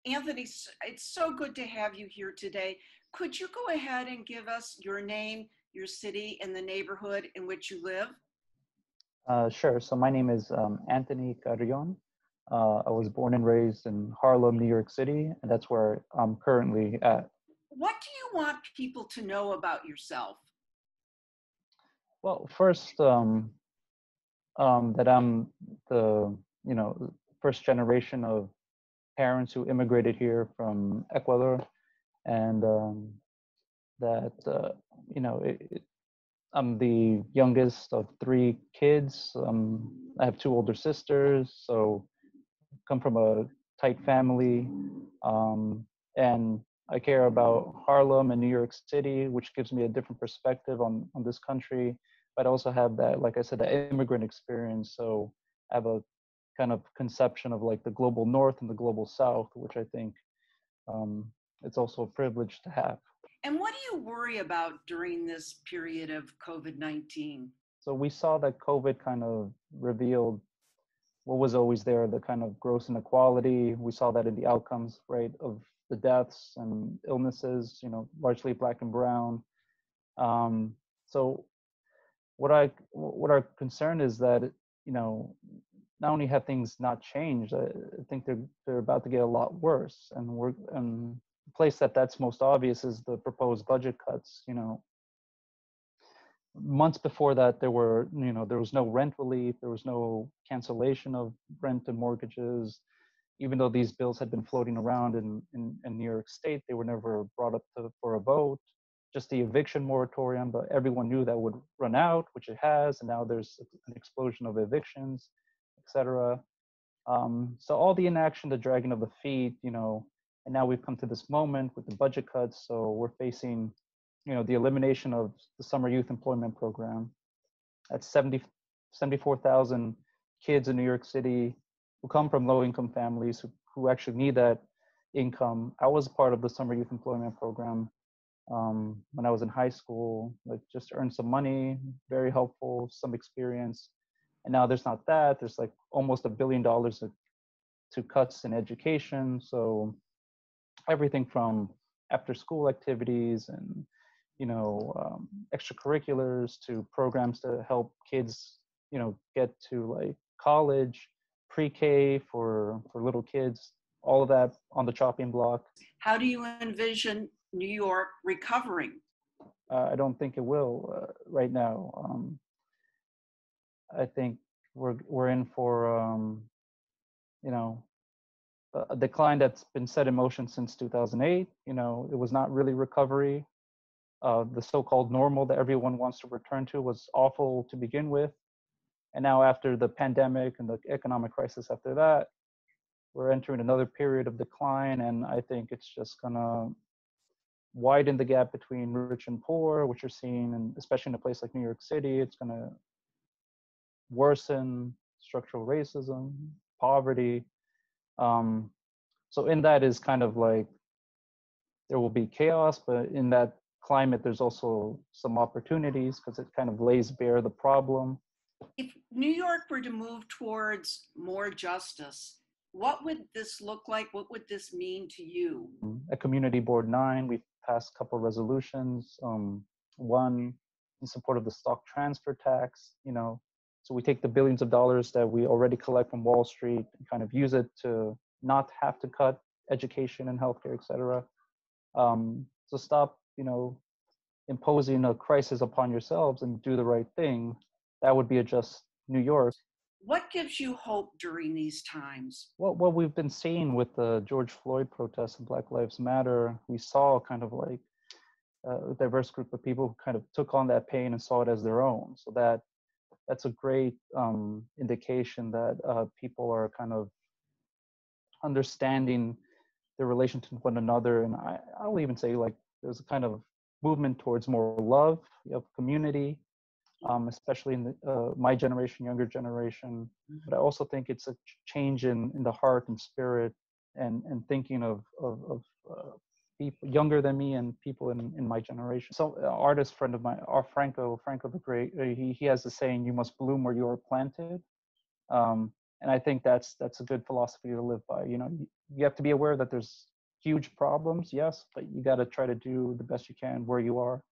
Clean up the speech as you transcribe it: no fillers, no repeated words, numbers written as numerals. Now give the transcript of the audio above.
Anthony, it's so good to have you here today. Could you go ahead and give us your name, your city, and the neighborhood in which you live? Sure. So my name is Anthony Carrion. I was born and raised in Harlem, New York City, and that's where I'm currently at. What do you want people to know about yourself? Well, first, that I'm the first generation of parents who immigrated here from Ecuador, and that I'm the youngest of three kids. I have two older sisters, so come from a tight family, and I care about Harlem and New York City, which gives me a different perspective on this country. But I also have that, like I said, that immigrant experience. So I have a kind of conception of like the global North and the global South, which I think um, it's also a privilege to have. And what do you worry about during this period of COVID-19? So we saw that COVID kind of revealed what was always there, the kind of gross inequality. We saw that in the outcomes, right, of the deaths and illnesses, largely Black and brown. So what our concern is that, not only have things not changed, I think they're about to get a lot worse. And the place that's most obvious is the proposed budget cuts. Months before that, there was no rent relief, there was no cancellation of rent and mortgages. Even though these bills had been floating around in New York State, they were never brought up for a vote. Just the eviction moratorium, but everyone knew that would run out, which it has, and now there's an explosion of evictions, etc. So all the inaction, the dragging of the feet, and now we've come to this moment with the budget cuts. So we're facing, the elimination of the summer youth employment program. That's 74,000 kids in New York City who come from low-income families who actually need that income. I was part of the summer youth employment program when I was in high school, like just earn some money, very helpful, some experience. And now there's not that. There's like almost $1 billion to cuts in education. So everything from after school activities and extracurriculars to programs to help kids, get to like college, pre-K for little kids, all of that on the chopping block. How do you envision New York recovering? I don't think it will right now. I think we're in for a decline that's been set in motion since 2008. It was not really recovery. The so-called normal that everyone wants to return to was awful to begin with. And now after the pandemic and the economic crisis after that, we're entering another period of decline. And I think it's just gonna widen the gap between rich and poor, which you're seeing, and especially in a place like New York City, it's gonna worsen structural racism, poverty. So in that is kind of like, there will be chaos, but in that climate, there's also some opportunities because it kind of lays bare the problem. If New York were to move towards more justice, what would this look like? What would this mean to you? At Community Board 9, we've passed a couple of resolutions. One in support of the stock transfer tax, so we take the billions of dollars that we already collect from Wall Street and kind of use it to not have to cut education and healthcare, et cetera. So stop, imposing a crisis upon yourselves and do the right thing. That would be a just New York. What gives you hope during these times? What we've been seeing with the George Floyd protests and Black Lives Matter, we saw kind of like a diverse group of people who kind of took on that pain and saw it as their own. So that's a great indication that people are kind of understanding their relation to one another. And I'll even say like there's a kind of movement towards more love of community, especially in my generation, younger generation. But I also think it's a change in the heart and spirit and thinking of people younger than me and people in my generation. So an artist friend of mine, Franco the Great, he has the saying, "You must bloom where you are planted." And I think that's a good philosophy to live by. You know, you have to be aware that there's huge problems, yes, but you got to try to do the best you can where you are.